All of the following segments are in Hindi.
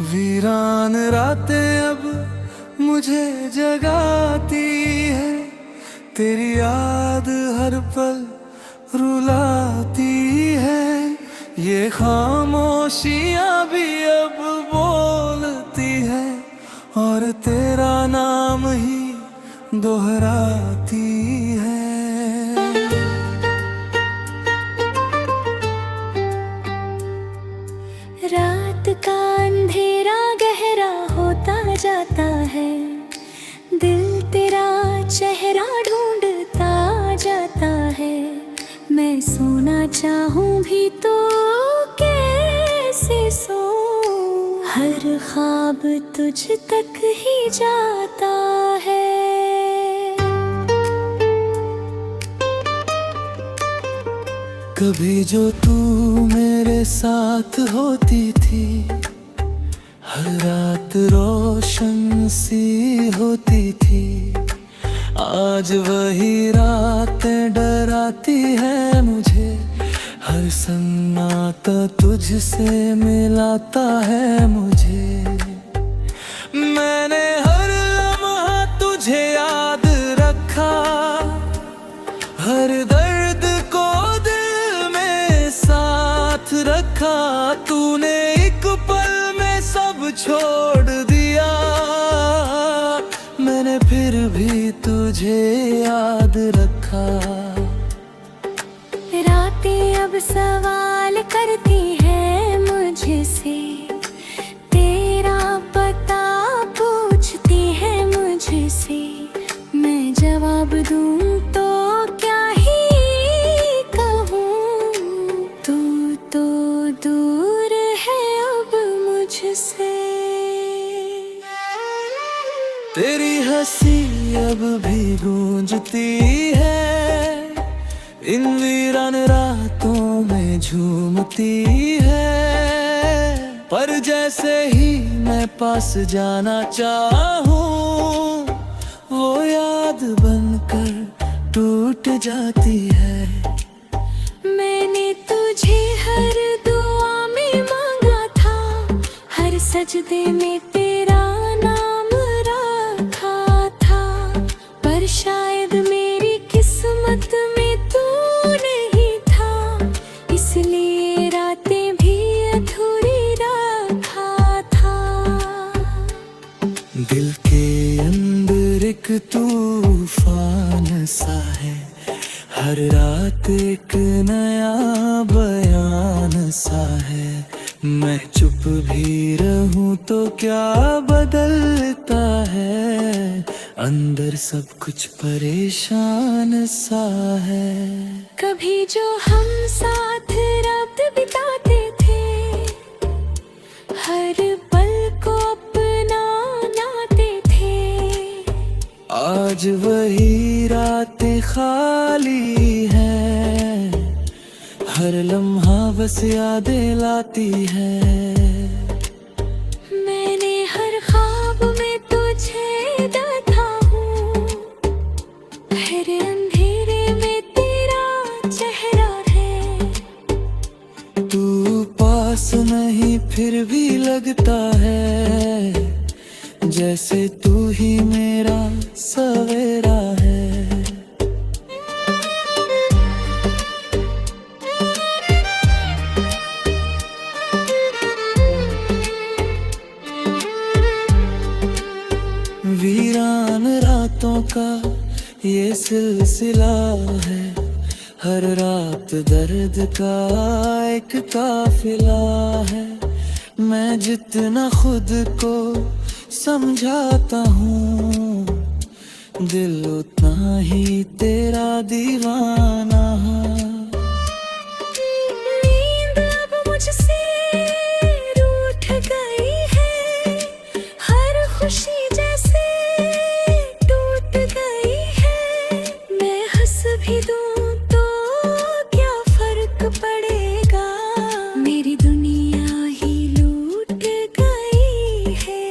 वीरान रातें अब मुझे जगाती है, तेरी याद हर पल रुलाती है। ये खामोशियां भी अब बोलती है और तेरा नाम ही दोहराती है। रात का अंधेरा गहरा होता जाता है, दिल तेरा चेहरा ढूंढता जाता है। मैं सोना चाहूं भी तो कैसे सो, हर ख्वाब तुझ तक ही जाता है। कभी जो तू मेरे साथ होती थी, हर रात रोशन सी होती थी। आज वही रातें डराती है मुझे, हर सन्नाटा तुझसे मिलाता है मुझे। मैंने हर लम्हा तुझे याद रखा, हर दर्द को दिल में साथ रखा। तूने एक पल में सब छोड़ दिया, मैंने फिर भी तुझे याद रखा। रातें अब सवाल करती है मुझसे, तेरा पता पूछती है मुझसे। मैं जवाब दूं तो क्या ही कहूँ, तू तो दूर है अब मुझसे। तेरी हंसी अब भी गूंजती है, इन वीरान रातों में झूमती है। पर जैसे ही मैं पास जाना चाहूं, वो याद बनकर टूट जाती है। मैंने तुझे हर दुआ में मांगा था, हर सजदे में तेरा नाम रखा था। पर शायद मेरी किस्मत में तू नहीं था, इसलिए रातें भी अधूरी रखा था। दिल के अंदर एक तूफान सा है, हर रात एक नया बयान सा है। मैं चुप भी रहूं तो क्या बदलता है, अंदर सब कुछ परेशान सा है। कभी जो हम साथ रात बिताते थे, हर पल को अपनाते थे। आज वही रातें खाली हैं, हर लम्हा बस यादें लाती है। मैंने हर ख्वाब में तुझे देखा हूँ, हर अंधेरे में तेरा चेहरा है। तू पास नहीं फिर भी लगता है, जैसे तू ही मेरा सवेरा है। वीरान रातों का ये सिलसिला है, हर रात दर्द का एक काफिला है। मैं जितना खुद को समझाता हूँ, दिल उतना ही तेरा दीवाना। नींद अब मुझसे रूठ गई है, हर खुशी जैसे टूट गई है। मैं हंस भी दूं तो क्या फर्क पड़ेगा, मेरी दुनिया ही लूट गई है।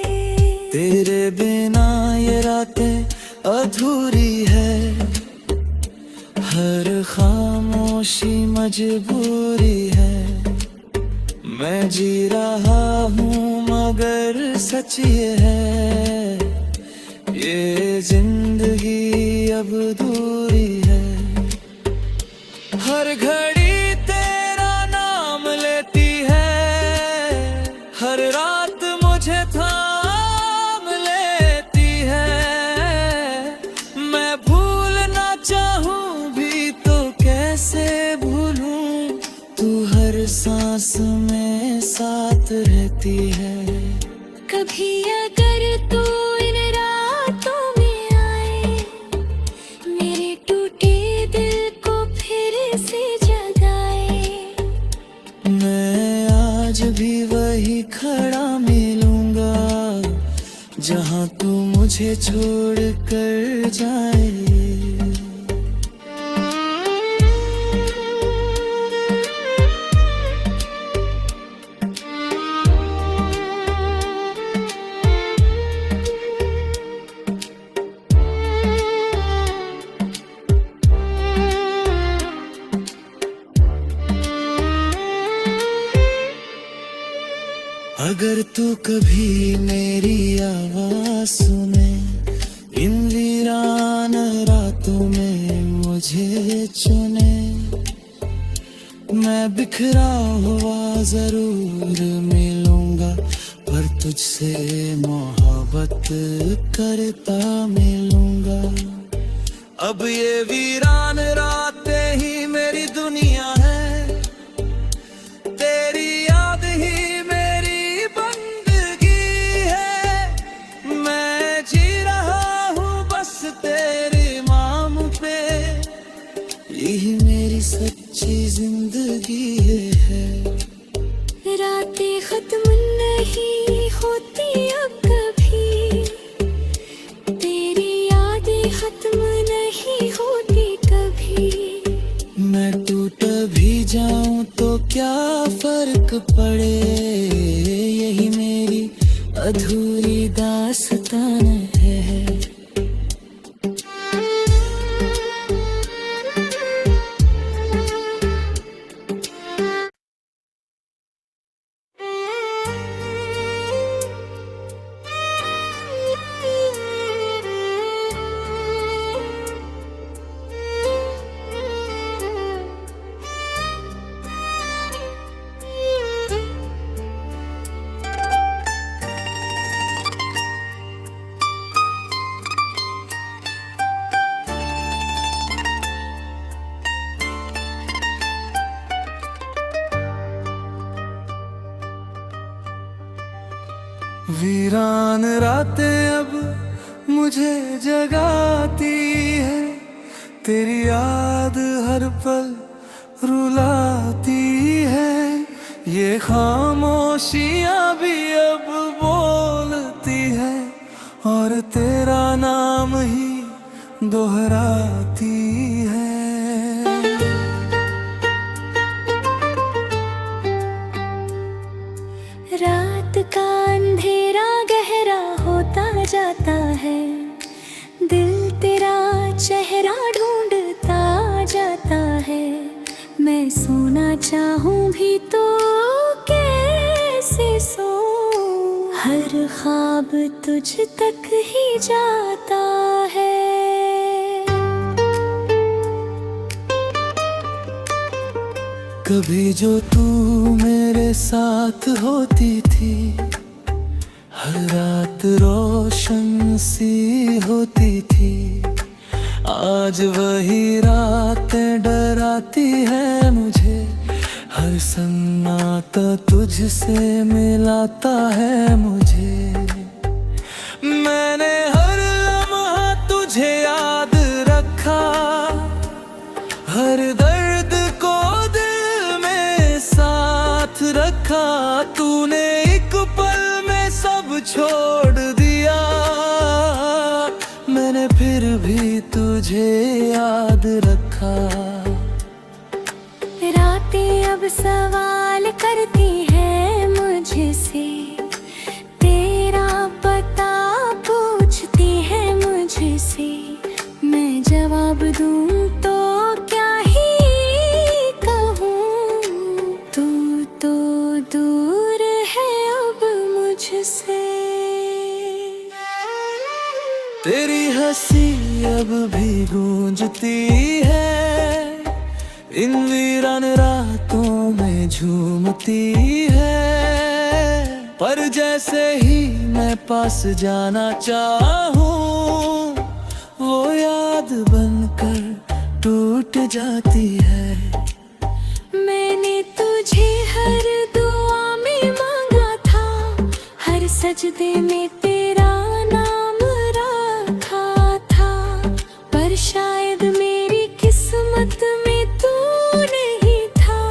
तेरे बिना ये रातें अधूरी है, हर खामोशी मजबूरी है। मैं जी रहा हूँ अगर सच ये है, ये जिंदगी अब दूरी है। हर घड़ी तेरा नाम लेती है, हर रात मुझे थाम लेती है। मैं भूलना चाहूं भी तो कैसे भूलूं, तू हर सांस में साथ रहती है। कभी अगर तू इन रातों में आए, मेरे टूटे दिल को फिर से जगाए। मैं आज भी वही खड़ा मिलूंगा, जहां तू मुझे छोड़ कर जाए। अगर तू कभी मेरी आवाज सुने, इन वीरान रातों में मुझे चुने। मैं बिखरा हुआ जरूर मिलूंगा, पर तुझसे मोहब्बत करता मिलूंगा। अब ये वीरान रातें ही मेरी दुनिया है, तेरी याद ही मेरी बंदगी है। मैं जी रहा हूँ बस तेरे नाम पे, यही मेरी सच्ची जिंदगी है। रातें खत्म नहीं होती अब कभी, तेरी यादें खत्म नहीं होती कभी। मैं टूट भी जाऊं तो क्या फर्क पड़े, यही मेरी अधूरी दास्तान है। वीरान रातें अब मुझे जगाती है, तेरी याद हर पल रुलाती है। ये खामोशियां भी अब बोलती है, और तेरा नाम ही दोहराती है। रात का अंधेरा गहरा होता जाता है, दिल तेरा चेहरा ढूंढता जाता है। मैं सोना चाहूं भी तो कैसे सोऊं, हर ख्वाब तुझ तक ही जाता है। कभी जो तू मेरे साथ होती थी, हर रात रोशन सी होती थी। आज वही रातें डराती है मुझे, हर सन्नाटा तुझसे मिलाता है मुझे। मैंने हर लम्हा तुझे याद रखा, हर दर्द को दिल में साथ रखा। तूने एक पल में सब छोड़ दिया, मैंने फिर भी तुझे याद रखा। रातें अब सवाल करती हैं मुझसे, तेरा पता पूछती है मुझसे। मैं जवाब दूं तो क्या ही कहूँ, तू तो दूर है अब मुझसे। तेरी हंसी अब भी गूंजती है, इन वीरान रातों में झूमती है। पर जैसे ही मैं पास जाना चाहूं, वो याद बनकर टूट जाती है। मैंने तुझे हर दुआ में मांगा था, हर सजदे में तेरा नाम रखा था। पर शायद मेरी किस्मत में तू नहीं था,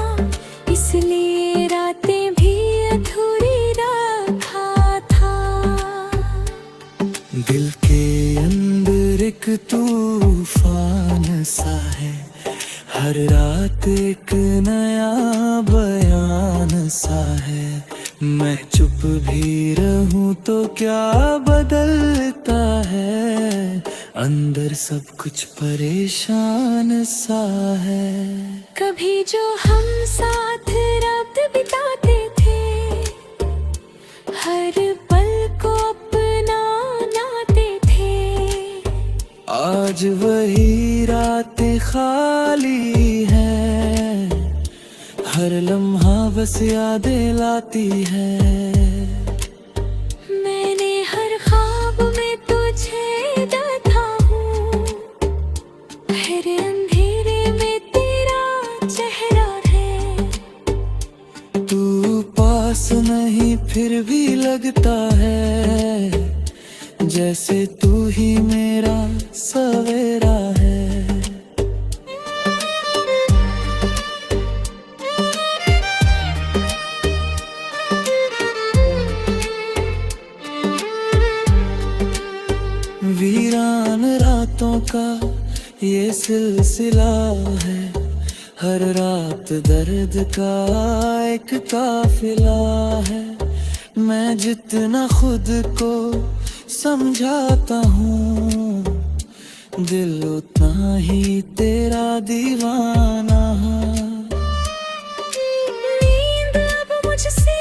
इसलिए रातें भी अधूरी रखा था। दिल के अंदर एक तूफान सा है, हर रात एक नया बयान सा है। मैं चुप भी रहूं तो क्या बदलता है, अंदर सब कुछ परेशान सा है। कभी जो हम साथ रात बिताते थे, हर पल को अपनाते थे। आज वही रातें खाली हैं, हर लम्हा बस यादें लाती है। मैंने हर ख्वाब में तुझे देखा हूँ, हर अंधेरे में तेरा चेहरा है। तू पास नहीं फिर भी लगता है, जैसे तू ही मेरा सवेरा है। वीरान रातों का ये सिलसिला है, हर रात दर्द का एक काफिला है। मैं जितना खुद को समझाता हूँ, दिल उतना ही तेरा दीवाना। नींद अब मुझसे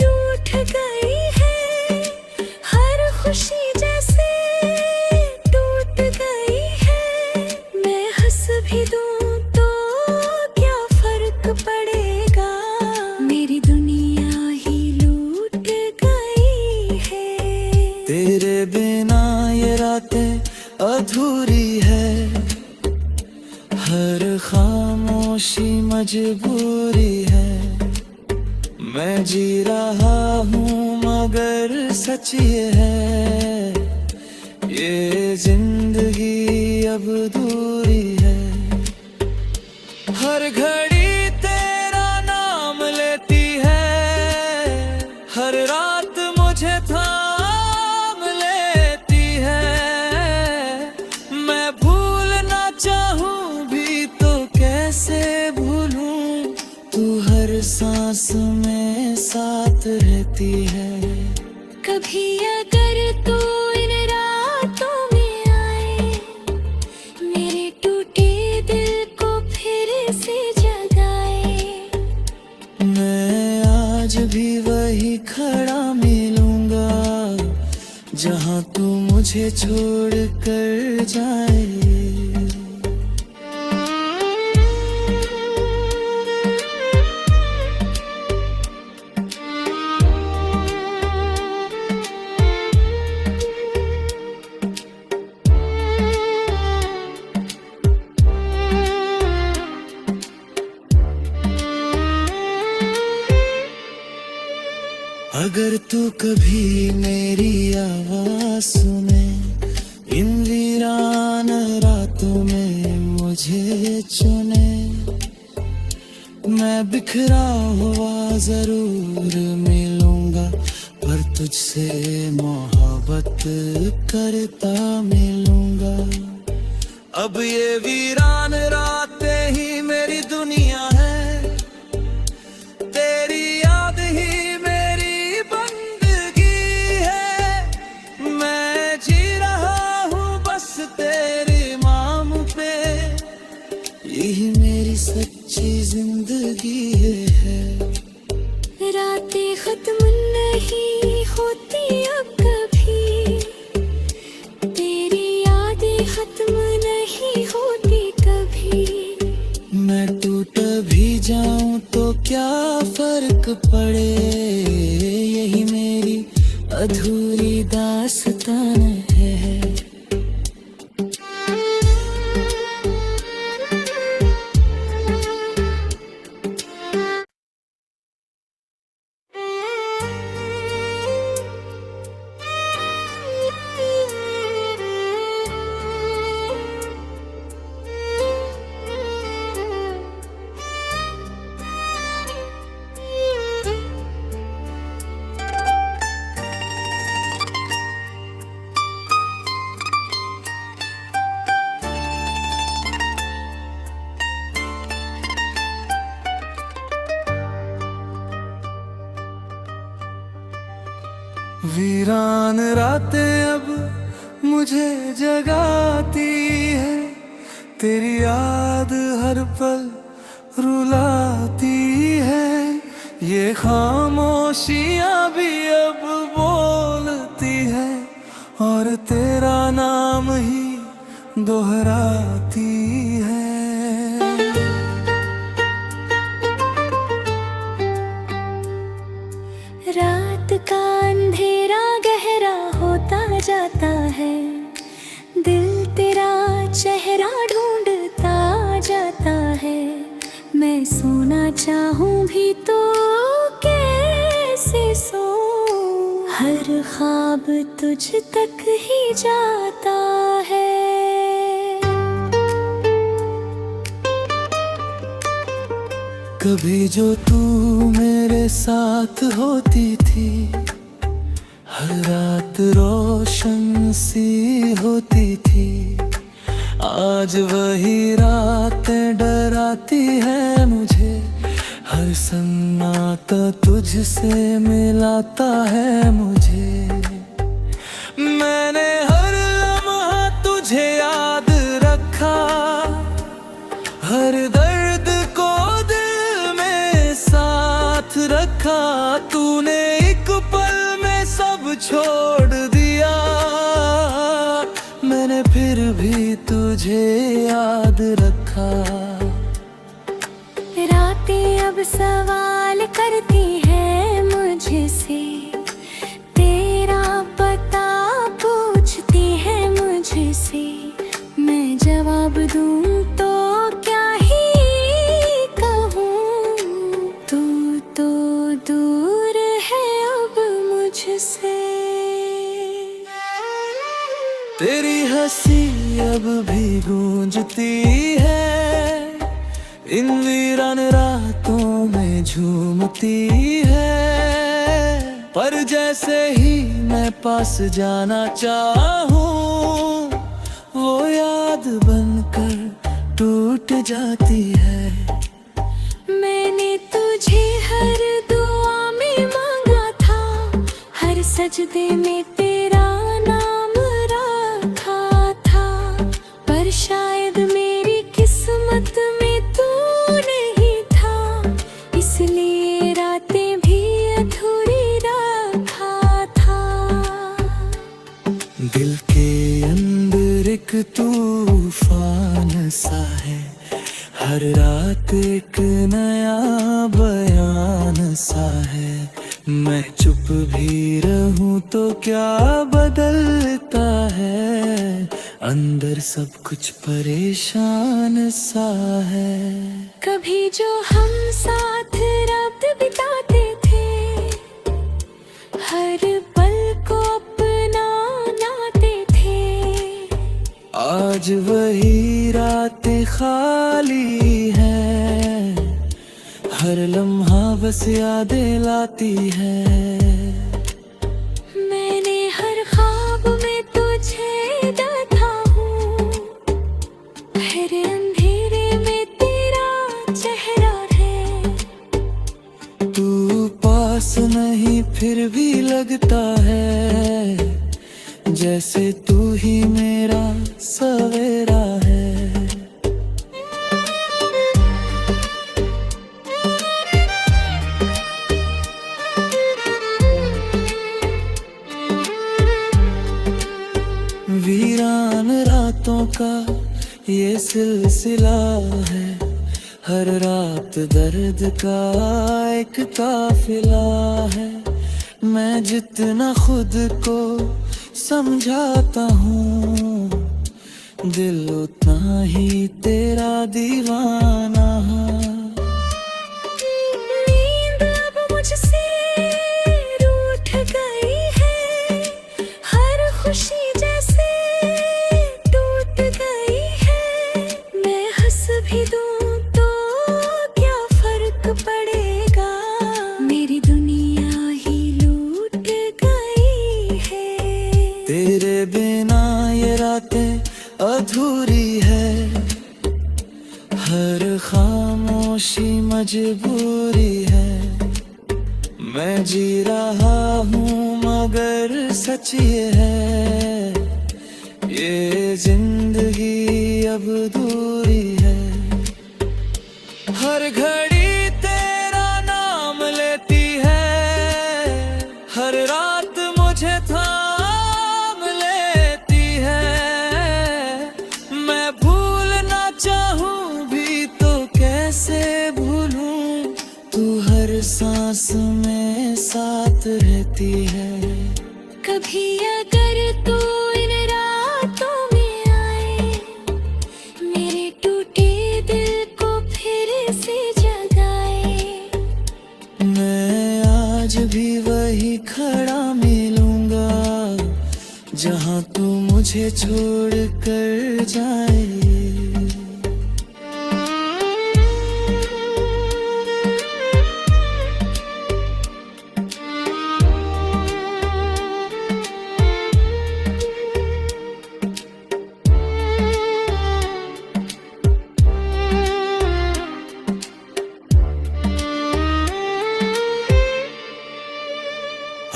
रूठ गई है, हर खुशी जैसे टूट गई है। मैं हंस भी दूं तो क्या फर्क पड़ेगा, मेरी दुनिया ही लूट गई है। तेरे बिना ये रातें अधूरी है, हर खामोशी मजबूरी है। मैं जी रहा हूँ मगर सच ये है, ये जिंदगी अब दूरी है। हर घड़ी तेरा नाम लेती है, हर रात मुझे थाम लेती है। मैं भूलना चाहूं भी तो कैसे भूलूं, तू हर सांस में साथ रहती है। कभी अगर तू इन रातों में आए, मेरे टूटे दिल को फिर से जगाए। मैं आज भी वही खड़ा मिलूंगा, जहाँ तू मुझे छोड़ कर जाए। अगर तू कभी मेरी आवाज सुने, इन वीरान रातों में मुझे चुने। मैं बिखरा हुआ जरूर मिलूंगा, पर तुझसे मोहब्बत करता मिलूंगा। अब ये वीरान रातें ही मेरी दुनिया है, तेरी याद ही मेरी बंदगी है। मैं जी रहा हूँ बस तेरे नाम पे, यही मेरी सच्ची जिंदगी है। रातें खत्म नहीं होती अब कभी, जाऊं तो क्या फर्क पड़े, यही मेरी अधूरी दास्तान है। वीरान रातें अब मुझे जगाती है, तेरी याद हर पल रुलाती है। ये खामोशियां भी अब बोलती है और तेरा नाम ही दोहराती है। रात का अंधेरा गहरा होता जाता है, दिल तेरा चेहरा ढूंढता जाता है। मैं सोना चाहूं भी तो कैसे सो, हर ख्वाब तुझ तक ही जाता है। कभी जो तू मेरे साथ होती थी, हर रात रोशन सी होती थी। आज वही रातें डराती है मुझे, हर सन्नाटा तुझसे मिलाता है मुझे। मैंने हर लम्हा तुझे याद रखा, हर दर्द को दिल में साथ रखा। तूने एक पल में सब छोड़ दिया, मैंने फिर भी तुझे याद रखा। रातें अब सवाल करती है मुझसे, तेरा पता पूछती है मुझसे। मैं जवाब दूं तो क्या ही कहूँ, तू तो दूर है अब मुझसे। तेरी हंसी अब भी गूंजती है, इन वीरान रातों में झूमती है। पर जैसे ही मैं पास जाना चाहूं, वो याद बनकर टूट जाती है। मैंने तुझे हर दुआ में मांगा था, हर सजदे में तेरा नाम रखा था। पर शायद मेरी किस्मत में तू नहीं था, इसलिए रातें भी अधूरी रखा था। दिल के अंदर एक तूफान सा है, हर रात एक नया बयान सा है। मैं चुप भी रहूं तो क्या बदलता है, अंदर सब कुछ परेशान सा है। कभी जो हम साथ रात बिताते थे, हर पल को अपनाते थे। आज वही रातें खाली हैं, हर लम्हा बस यादें लाती है। मैंने हर ख्वाब में तुझे देखा हूँ, हर अंधेरे में तेरा चेहरा है। तू पास नहीं फिर भी लगता है, जैसे तू ही मेरा सवेरा है। वीरान रातों का ये सिलसिला है, हर रात दर्द का एक काफिला है। मैं जितना खुद को समझाता हूँ, दिल उतना ही तेरा दीवाना है। नींद अब मुझसे रूठ गई है, हर खुशी जैसे टूट गई है। मैं हंस भी दूं तो क्या फर्क पड़ेगा, मेरी दुनिया ही लूट गई है। तेरे बिना ये रातें अधूरी है, हर खामोशी मजबूरी है। मैं जी रहा हूँ मगर सच ये है, ये जिंदगी अब दूरी है। हर घड़ी तेरा नाम लेती है, हर रात मुझे थाम लेती है। मैं भूलना चाहूँ भी तो कैसे भूलूं, तू हर सांस में साथ रहती है। कभी अगर तू इन रातों में आए, मेरे टूटे दिल को फिर से जगाए। मैं आज भी वही खड़ा मिलूंगा, जहाँ तू मुझे छोड़ कर जाए।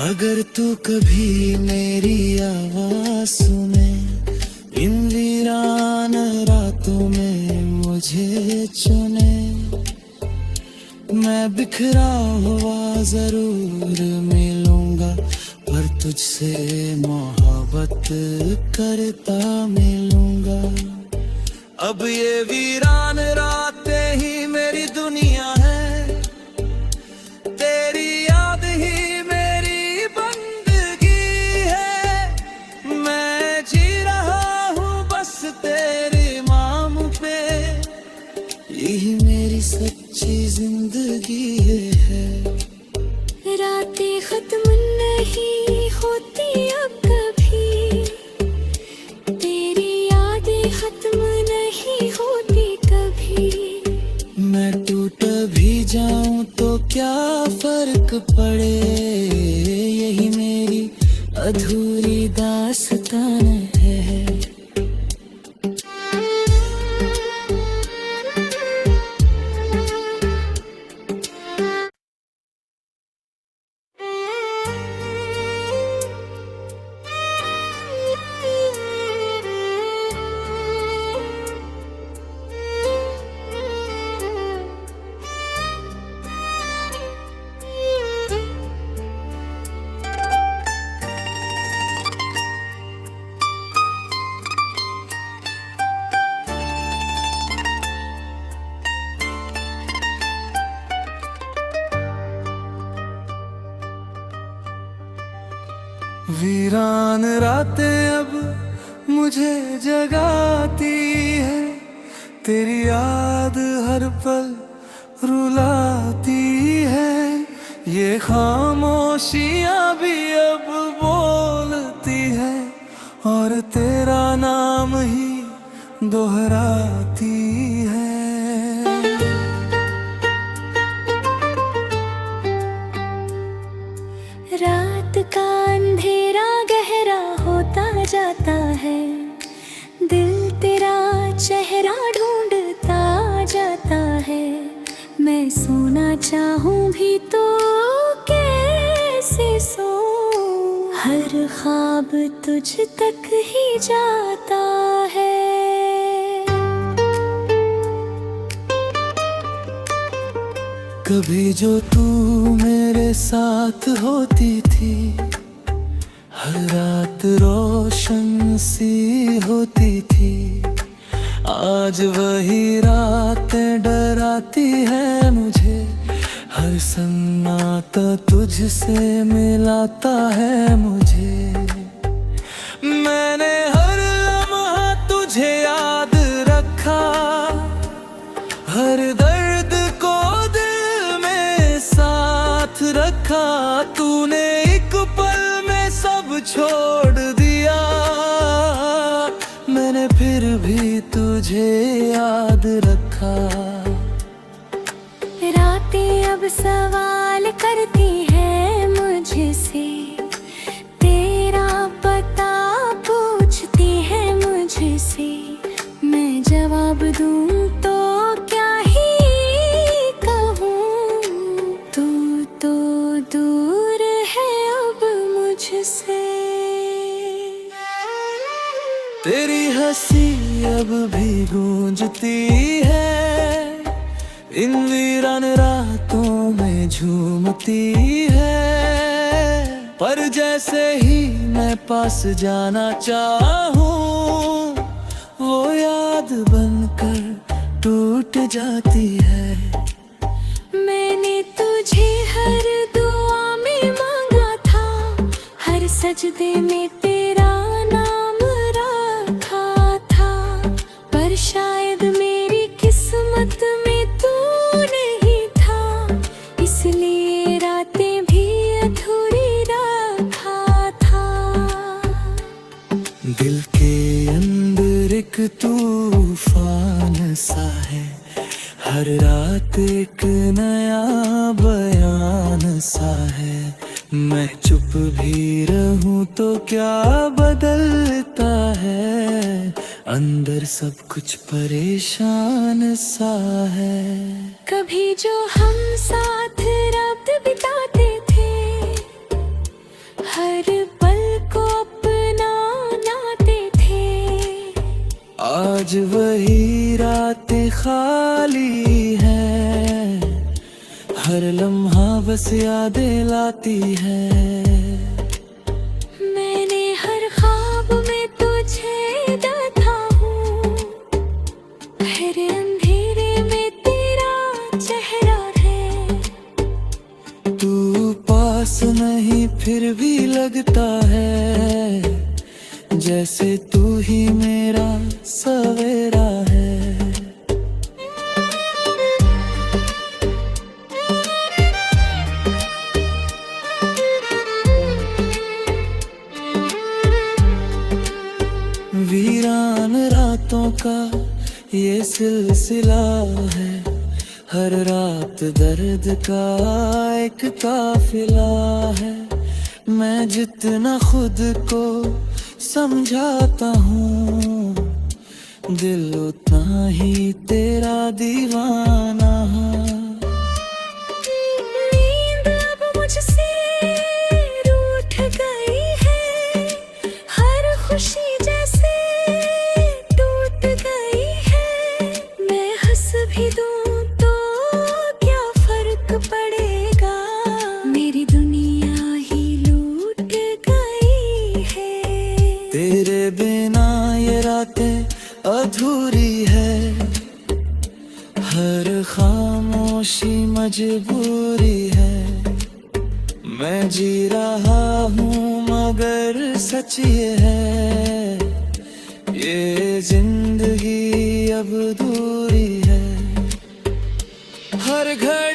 अगर तू कभी मेरी आवाज सुने, इन वीरान रातों में मुझे चुने। मैं बिखरा हुआ जरूर मिलूंगा, पर तुझसे मोहब्बत करता मिलूंगा। अब ये वीरान रातें ही मेरी दुनिया है, तेरी याद ही मेरी बंदगी है। मैं जी रहा हूँ बस तेरे नाम पे, यही मेरी सच्ची जिंदगी है। रातें खत्म नहीं होती अब कभी, तेरी यादें खत्म नहीं होती कभी। मैं टूट भी जाऊं तो क्या फर्क पड़े, यही मेरी अधूरी दास्तान है। वीरान रातें अब मुझे जगाती है, तेरी याद हर पल रुलाती है। ये खामोशियाँ भी अब बोलती है, और तेरा नाम ही दोहराती है। रात का अंधेरा गहरा होता जाता है, दिल तेरा चेहरा ढूंढता जाता है। मैं सोना चाहूं भी तो कैसे सोऊं, हर ख्वाब तुझ तक ही जाता है। कभी जो तू मेरे साथ होती थी, हर रात रोशन सी होती थी। आज वही रातें डराती है मुझे, हर सन्नाटा तुझसे मिलाता है मुझे। मैंने हर लम्हा तुझे याद रखा, हर दर्द को दिल में साथ रखा। तूने एक पल में सब छोड़ दिया, मैंने फिर भी तुझे याद रखा। रातें अब सवाल करती है मुझसे, तेरा पता पूछती है मुझसे। मैं जवाब दूं तो क्या ही कहूँ, तू तो दूर है अब मुझसे। तेरी हंसी अब भी गूंजती है, इन वीरान रातों में झूमती है। पर जैसे ही मैं पास जाना चाहूं, वो याद बनकर टूट जाती है। मैंने तुझे हर दुआ में मांगा था, हर सजदे में तेरा नाम रखा था। पर शायद मेरी किस्मत में तू नहीं था, इसलिए रातें भी अधूरी रखा था। दिल के अंदर एक तूफान सा है, हर रात एक नया बयान सा है। मैं चुप भी रहूं तो क्या बदलता है, अंदर सब कुछ परेशान सा है। कभी जो हम साथ रात बिताते थे, हर पल को अपनाते थे। आज वही रातें खाली हैं, हर लम्हा बस यादें लाती है। मैंने हर ख्वाब में तुझे देखा हूँ, हर अंधेरे में तेरा चेहरा है। तू पास नहीं फिर भी लगता है, जैसे तू ही मेरा सवेरा है। वीरान रातों का ये सिलसिला है, हर रात दर्द का एक काफिला है। मैं जितना खुद को समझाता हूँ, दिल उतना ही तेरा दीवाना। नींद अब मुझसे रूठ गई है, हर खुशी जैसे टूट गई है। मैं हंस भी दूं तो क्या फर्क पड़ेगा, मेरी दुनिया ही लूट गई है। तेरे बिना ये रातें अधूरी है, हर खामोशी मजबूरी है। मैं जी रहा हूँ मगर सच ये है, ये जिंदगी अब दूरी है। हर घड़ी